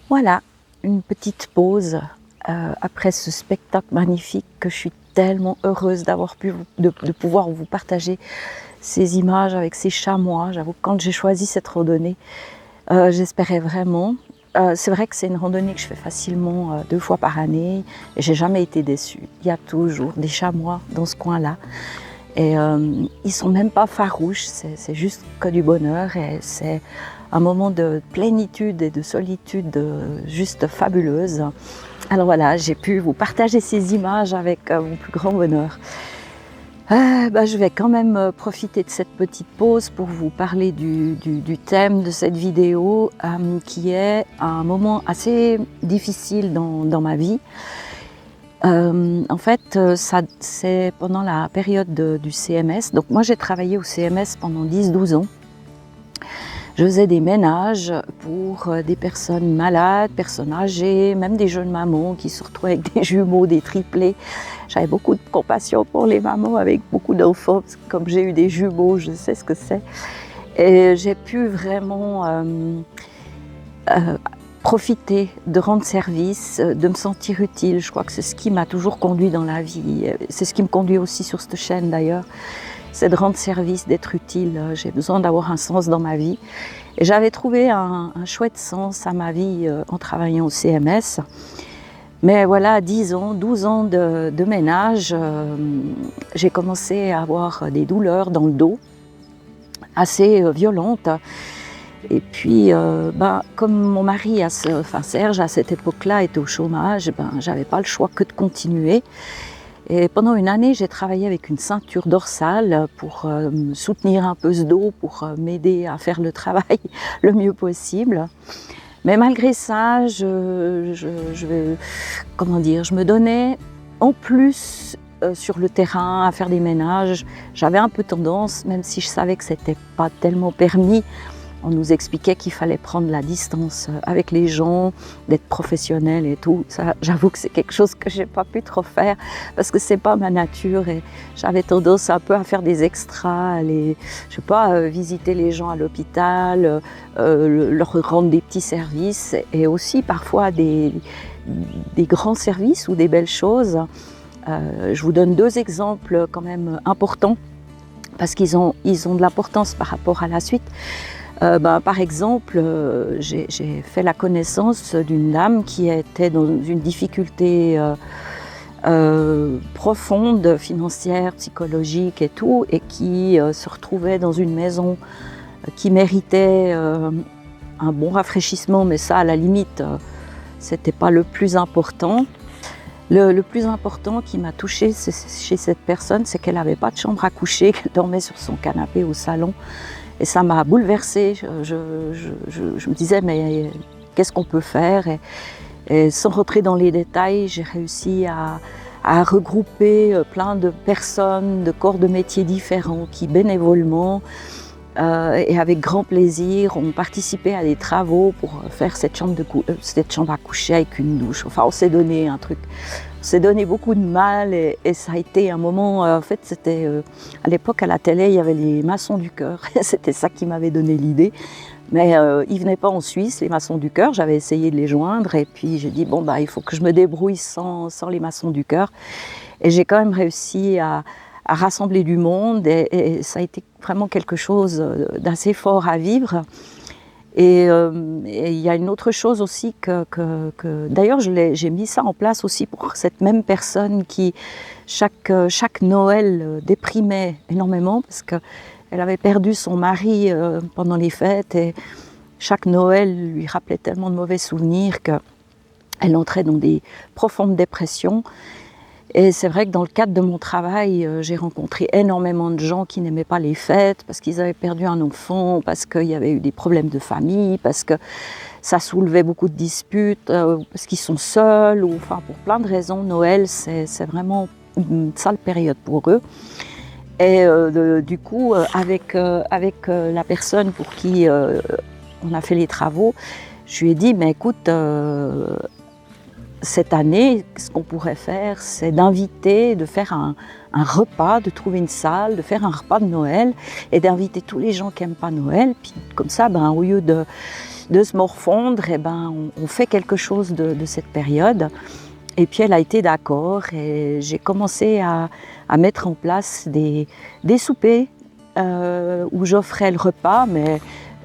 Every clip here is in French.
Voilà, une petite pause après ce spectacle magnifique que je suis tellement heureuse d'avoir de pouvoir vous partager ces images avec ces chamois. J'avoue que quand j'ai choisi cette randonnée, j'espérais vraiment. C'est vrai que c'est une randonnée que je fais facilement 2 fois par année et j'ai jamais été déçue. Il y a toujours des chamois dans ce coin-là et ils sont même pas farouches, c'est juste que du bonheur et c'est un moment de plénitude et de solitude juste fabuleuse. Alors voilà, j'ai pu vous partager ces images avec mon plus grand bonheur. Je vais quand même profiter de cette petite pause pour vous parler du thème de cette vidéo qui est un moment assez difficile dans ma vie. C'est pendant la période du CMS. Donc moi j'ai travaillé au CMS pendant 10-12 ans. Je faisais des ménages pour des personnes malades, personnes âgées, même des jeunes mamans qui se retrouvaient avec des jumeaux, des triplés. J'avais beaucoup de compassion pour les mamans avec beaucoup d'enfants, parce que comme j'ai eu des jumeaux, je sais ce que c'est. Et j'ai pu vraiment profiter de rendre service, de me sentir utile. Je crois que c'est ce qui m'a toujours conduit dans la vie. C'est ce qui me conduit aussi sur cette chaîne d'ailleurs. C'est de rendre service, d'être utile. J'ai besoin d'avoir un sens dans ma vie. Et j'avais trouvé un chouette sens à ma vie en travaillant au CMS. Mais voilà, 10 ans, 12 ans de ménage, j'ai commencé à avoir des douleurs dans le dos, assez violentes. Et puis, comme mon mari, Serge, à cette époque-là, était au chômage, j'avais pas le choix que de continuer. Et pendant une année, j'ai travaillé avec une ceinture dorsale pour me soutenir un peu ce dos, pour m'aider à faire le travail le mieux possible. Mais malgré ça, je me donnais en plus sur le terrain à faire des ménages. J'avais un peu tendance, même si je savais que c'était pas tellement permis. On nous expliquait qu'il fallait prendre la distance avec les gens, d'être professionnel et tout. Ça, j'avoue que c'est quelque chose que j'ai pas pu trop faire parce que c'est pas ma nature et j'avais tendance un peu à faire des extras, aller, je sais pas, visiter les gens à l'hôpital, leur rendre des petits services et aussi parfois des grands services ou des belles choses. Je vous donne 2 exemples quand même importants parce qu'ils ont de l'importance par rapport à la suite. Par exemple, j'ai fait la connaissance d'une dame qui était dans une difficulté profonde, financière, psychologique et tout, et qui se retrouvait dans une maison qui méritait un bon rafraîchissement, mais ça, à la limite, c'était pas le plus important. Le plus important qui m'a touchée chez cette personne, c'est qu'elle n'avait pas de chambre à coucher, qu'elle dormait sur son canapé au salon. Et ça m'a bouleversée. Je me disais, mais qu'est-ce qu'on peut faire et sans rentrer dans les détails, j'ai réussi à regrouper plein de personnes, de corps de métiers différents qui bénévolement et avec grand plaisir ont participé à des travaux pour faire cette chambre à coucher avec une douche. Enfin, on s'est donné un truc. On s'est donné beaucoup de mal et ça a été un moment, en fait c'était à l'époque à la télé il y avait les maçons du cœur, c'était ça qui m'avait donné l'idée, mais ils venaient pas en Suisse les maçons du cœur, j'avais essayé de les joindre et puis j'ai dit il faut que je me débrouille sans les maçons du cœur et j'ai quand même réussi à rassembler du monde et ça a été vraiment quelque chose d'assez fort à vivre. Et il y a une autre chose aussi que d'ailleurs j'ai mis ça en place aussi pour cette même personne qui chaque Noël déprimait énormément parce qu'elle avait perdu son mari pendant les fêtes et chaque Noël lui rappelait tellement de mauvais souvenirs qu'elle entrait dans des profondes dépressions. Et c'est vrai que dans le cadre de mon travail, j'ai rencontré énormément de gens qui n'aimaient pas les fêtes, parce qu'ils avaient perdu un enfant, parce qu'il y avait eu des problèmes de famille, parce que ça soulevait beaucoup de disputes, parce qu'ils sont seuls, ou enfin pour plein de raisons. Noël, c'est vraiment une sale période pour eux. Et du coup, avec la personne pour qui on a fait les travaux, je lui ai dit, mais écoute, cette année, ce qu'on pourrait faire, c'est d'inviter, de faire un repas, de trouver une salle, de faire un repas de Noël et d'inviter tous les gens qui n'aiment pas Noël. Puis comme ça, au lieu de se morfondre, eh ben, on fait quelque chose de cette période. Et puis elle a été d'accord et j'ai commencé à mettre en place des soupers où j'offrais le repas, mais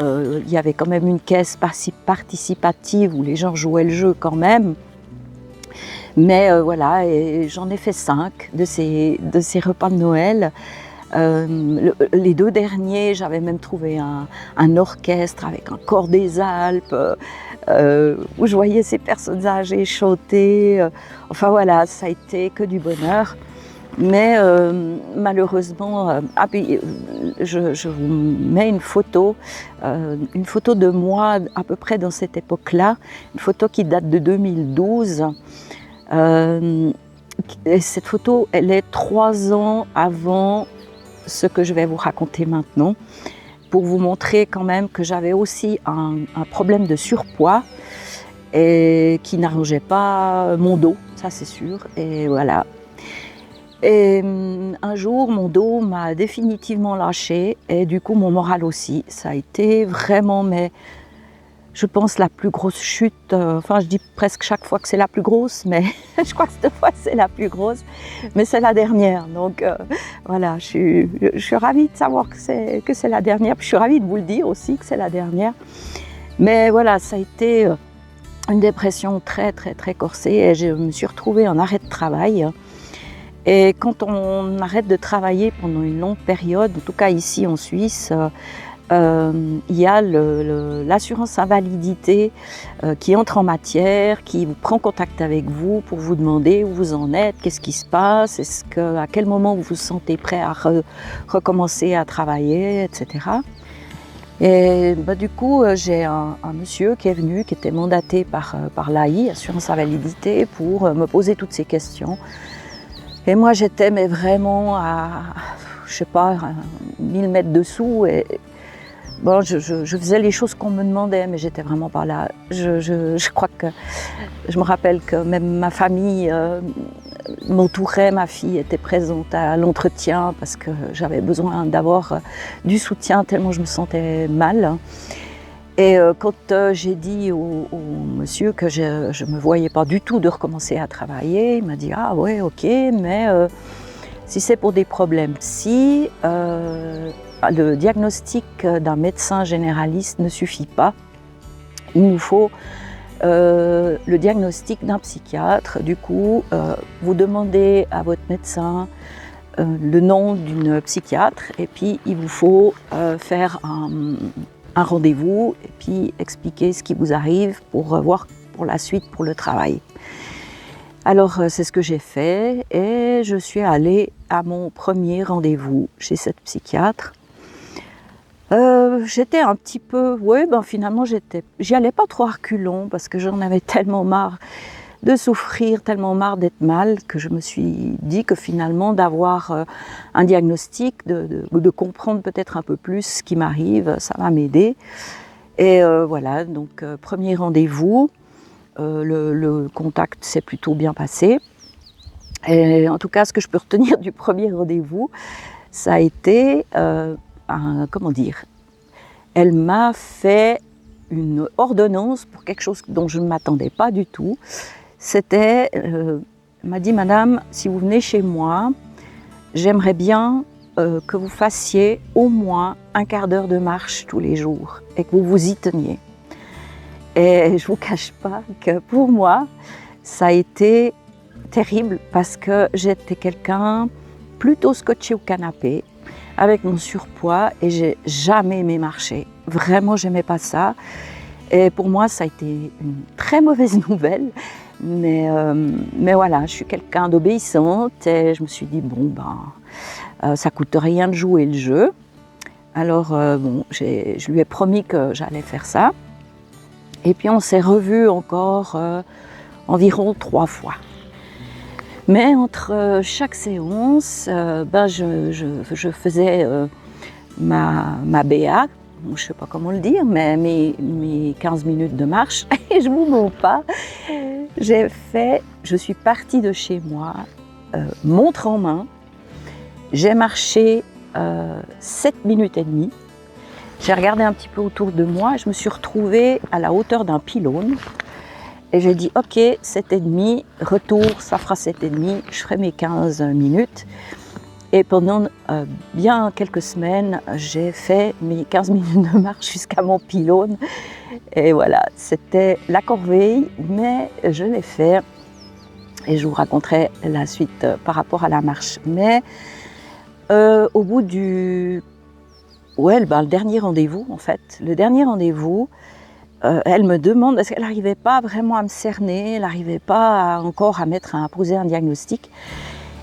il y avait quand même une caisse participative où les gens jouaient le jeu quand même. Mais voilà, et j'en ai fait 5 de ces repas de Noël. Les 2 derniers, j'avais même trouvé un orchestre avec un corps des Alpes, où je voyais ces personnes âgées chanter. Enfin voilà, ça a été que du bonheur. Mais malheureusement, je vous mets une photo de moi à peu près dans cette époque-là, une photo qui date de 2012. Et cette photo, elle est 3 ans avant ce que je vais vous raconter maintenant, pour vous montrer quand même que j'avais aussi un problème de surpoids et qui n'arrangeait pas mon dos, ça c'est sûr, et voilà. Et un jour, mon dos m'a définitivement lâché et du coup mon moral aussi. Ça a été vraiment, mais je pense, la plus grosse chute. Enfin, je dis presque chaque fois que c'est la plus grosse, mais je crois que cette fois c'est la plus grosse, mais c'est la dernière. Donc voilà, je suis ravie de savoir que c'est la dernière. Puis je suis ravie de vous le dire aussi que c'est la dernière. Mais voilà, ça a été une dépression très très très corsée et je me suis retrouvée en arrêt de travail. Et quand on arrête de travailler pendant une longue période, en tout cas ici en Suisse, il y a l'assurance invalidité qui entre en matière, qui prend contact avec vous pour vous demander où vous en êtes, qu'est-ce qui se passe, à quel moment vous vous sentez prêt à recommencer à travailler, etc. Et du coup, j'ai un monsieur qui est venu, qui était mandaté par l'AI, Assurance Invalidité, pour me poser toutes ces questions. Et moi, j'étais mais vraiment à, je sais pas, 1000 mètres dessous. Et bon, je faisais les choses qu'on me demandait, mais j'étais vraiment pas là. Je crois que, je me rappelle que même ma famille m'entourait, ma fille était présente à l'entretien parce que j'avais besoin d'avoir du soutien tellement je me sentais mal. Et quand j'ai dit au monsieur que je ne me voyais pas du tout de recommencer à travailler, il m'a dit « Ah ouais, ok, mais si c'est pour des problèmes psy, le diagnostic d'un médecin généraliste ne suffit pas. Il nous faut le diagnostic d'un psychiatre. Du coup, vous demandez à votre médecin le nom d'une psychiatre et puis il vous faut faire un rendez-vous et puis expliquer ce qui vous arrive pour voir pour la suite, pour le travail. » Alors c'est ce que j'ai fait et je suis allée à mon premier rendez-vous chez cette psychiatre. J'étais un petit peu, finalement j'y allais pas trop à reculons parce que j'en avais tellement marre de souffrir, tellement marre d'être mal que je me suis dit que finalement d'avoir un diagnostic, de comprendre peut-être un peu plus ce qui m'arrive, ça va m'aider. Et voilà, donc premier rendez-vous, le contact s'est plutôt bien passé. Et en tout cas, ce que je peux retenir du premier rendez-vous, ça a été, comment dire, elle m'a fait une ordonnance pour quelque chose dont je ne m'attendais pas du tout. C'était, elle m'a dit « Madame, si vous venez chez moi, j'aimerais bien que vous fassiez au moins un quart d'heure de marche tous les jours et que vous vous y teniez. » Et je ne vous cache pas que pour moi, ça a été terrible parce que j'étais quelqu'un plutôt scotché au canapé avec mon surpoids et j'ai jamais aimé marcher. Vraiment, j'aimais pas ça. Et pour moi, ça a été une très mauvaise nouvelle. Mais voilà, je suis quelqu'un d'obéissante et je me suis dit, bon, ça coûte rien de jouer le jeu. Alors, je lui ai promis que j'allais faire ça. Et puis, on s'est revus encore environ 3 fois. Mais entre chaque séance, je faisais ma BA, je ne sais pas comment le dire, mais mes 15 minutes de marche, et je ne vous mens pas, je suis partie de chez moi, montre en main, j'ai marché 7 minutes et demie, J'ai regardé un petit peu autour de moi et je me suis retrouvée à la hauteur d'un pylône. Et j'ai dit, ok, 7,5, retour, ça fera 7,5, je ferai mes 15 minutes. Et pendant bien quelques semaines, j'ai fait mes 15 minutes de marche jusqu'à mon pylône. Et voilà, c'était la corvée, mais je l'ai fait. Et je vous raconterai la suite par rapport à la marche. Mais au bout du... Ouais, le dernier rendez-vous, en fait. Le dernier rendez-vous, elle me demande, parce qu'elle n'arrivait pas vraiment à me cerner, elle n'arrivait pas encore à poser un diagnostic.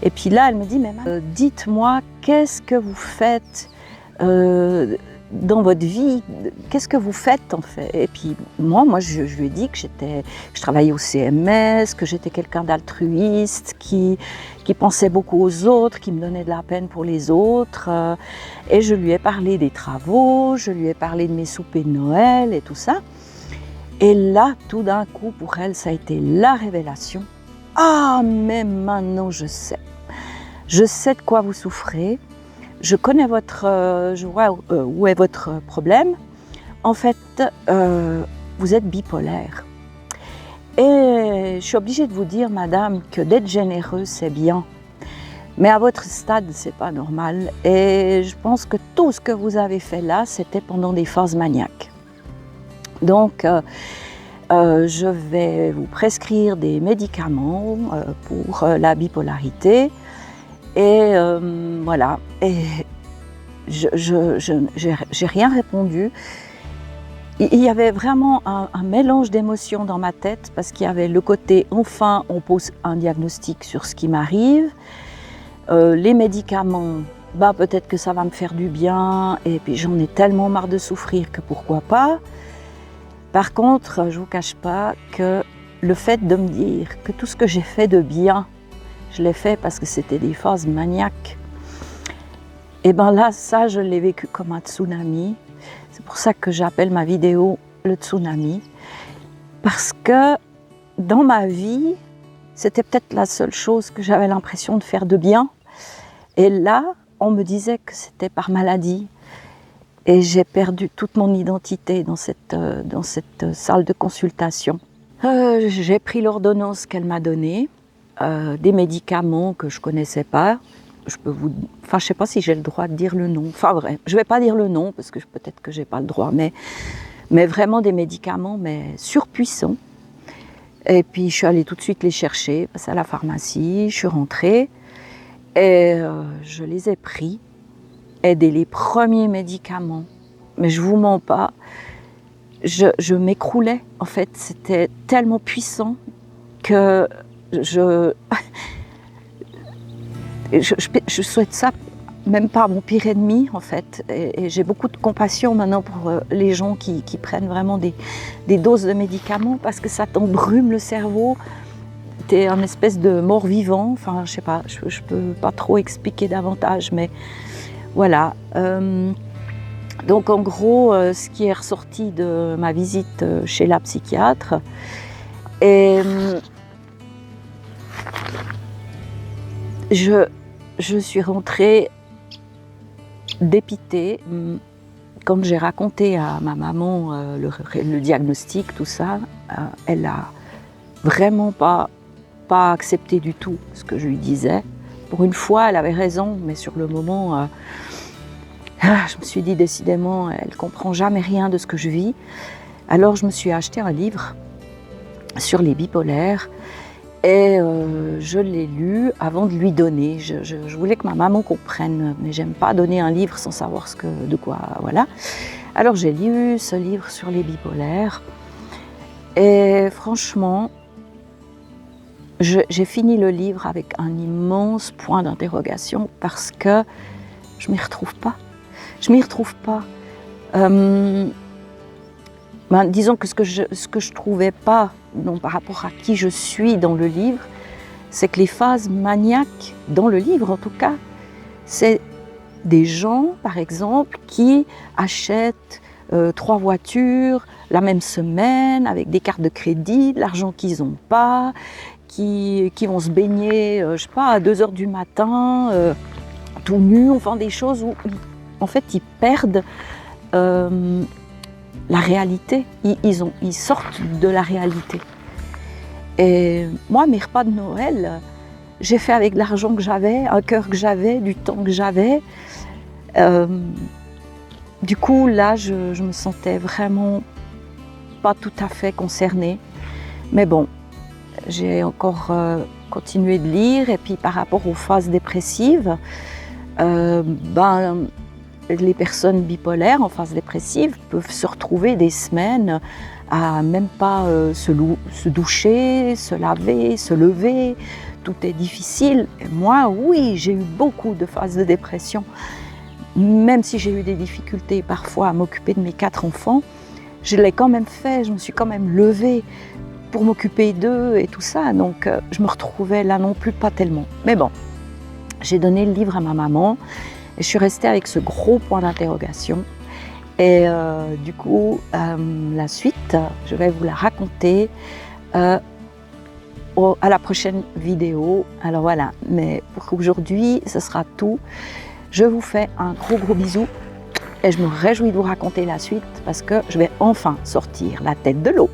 Et puis là, elle me dit, mais dites-moi, qu'est-ce que vous faites dans votre vie? Qu'est-ce que vous faites en fait? Et puis moi je lui ai dit que je travaillais au CMS, que j'étais quelqu'un d'altruiste, qui pensait beaucoup aux autres, qui me donnait de la peine pour les autres. Et je lui ai parlé des travaux, je lui ai parlé de mes soupers de Noël et tout ça. Et là, tout d'un coup, pour elle, ça a été la révélation. Ah, mais maintenant je sais. Je sais de quoi vous souffrez. Je connais je vois où est votre problème. En fait, vous êtes bipolaire. Et je suis obligée de vous dire, madame, que d'être généreux, c'est bien. Mais à votre stade, c'est pas normal. Et je pense que tout ce que vous avez fait là, c'était pendant des phases maniaques. Donc, je vais vous prescrire des médicaments pour la bipolarité. Et voilà. Et j'ai rien répondu. Il y avait vraiment un mélange d'émotions dans ma tête parce qu'il y avait le côté enfin on pose un diagnostic sur ce qui m'arrive, les médicaments, bah peut-être que ça va me faire du bien et puis j'en ai tellement marre de souffrir que pourquoi pas. Par contre, je vous cache pas que le fait de me dire que tout ce que j'ai fait de bien, je l'ai fait parce que c'était des phases maniaques. Et bien là, ça, je l'ai vécu comme un tsunami. C'est pour ça que j'appelle ma vidéo le tsunami. Parce que dans ma vie, c'était peut-être la seule chose que j'avais l'impression de faire de bien. Et là, on me disait que c'était par maladie. Et j'ai perdu toute mon identité dans cette salle de consultation. J'ai pris l'ordonnance qu'elle m'a donnée. Des médicaments que je ne connaissais pas. Je ne sais pas si j'ai le droit de dire le nom. Enfin bref, je ne vais pas dire le nom parce que peut-être que je n'ai pas le droit, mais vraiment des médicaments mais surpuissants. Et puis je suis allée tout de suite les chercher, passer à la pharmacie, je suis rentrée et je les ai pris. Et dès les premiers médicaments, mais je ne vous mens pas, je m'écroulais. En fait, c'était tellement puissant que je souhaite ça même pas à mon pire ennemi en fait. Et j'ai beaucoup de compassion maintenant pour les gens qui prennent vraiment des doses de médicaments parce que ça t'embrume le cerveau. T'es un espèce de mort-vivant. Enfin, je sais pas, je peux pas trop expliquer davantage, mais voilà. Donc en gros, ce qui est ressorti de ma visite chez la psychiatre, et je suis rentrée dépitée. Quand j'ai raconté à ma maman le diagnostic, tout ça, elle a vraiment pas accepté du tout ce que je lui disais. Pour une fois, elle avait raison, mais sur le moment, je me suis dit décidément, elle ne comprend jamais rien de ce que je vis. Alors je me suis acheté un livre sur les bipolaires. Et je l'ai lu avant de lui donner. Je voulais que ma maman comprenne, mais j'aime pas donner un livre sans savoir de quoi, voilà. Alors j'ai lu ce livre sur les bipolaires et franchement, j'ai fini le livre avec un immense point d'interrogation parce que je m'y retrouve pas. Je m'y retrouve pas. Disons que ce que je trouvais pas, par rapport à qui je suis dans le livre, c'est que les phases maniaques, dans le livre en tout cas, c'est des gens, par exemple, qui achètent 3 voitures la même semaine, avec des cartes de crédit, de l'argent qu'ils n'ont pas, qui vont se baigner, je sais pas, à 2h du matin, tout nus, enfin des choses où, en fait, ils perdent la réalité. Ils sortent de la réalité. Et moi, mes repas de Noël, j'ai fait avec l'argent que j'avais, un cœur que j'avais, du temps que j'avais. Du coup, là, je me sentais vraiment pas tout à fait concernée. Mais bon, j'ai encore continué de lire. Et puis par rapport aux phases dépressives, les personnes bipolaires en phase dépressive peuvent se retrouver des semaines à même pas se doucher, se laver, se lever. Tout est difficile. Et moi, oui, j'ai eu beaucoup de phases de dépression. Même si j'ai eu des difficultés parfois à m'occuper de mes 4 enfants, je l'ai quand même fait, je me suis quand même levée pour m'occuper d'eux et tout ça. Donc je me retrouvais là non plus pas tellement. Mais bon, j'ai donné le livre à ma maman et je suis restée avec ce gros point d'interrogation. Et du coup, la suite, je vais vous la raconter à la prochaine vidéo. Alors voilà, mais pour aujourd'hui, ce sera tout. Je vous fais un gros bisou et je me réjouis de vous raconter la suite parce que je vais enfin sortir la tête de l'eau.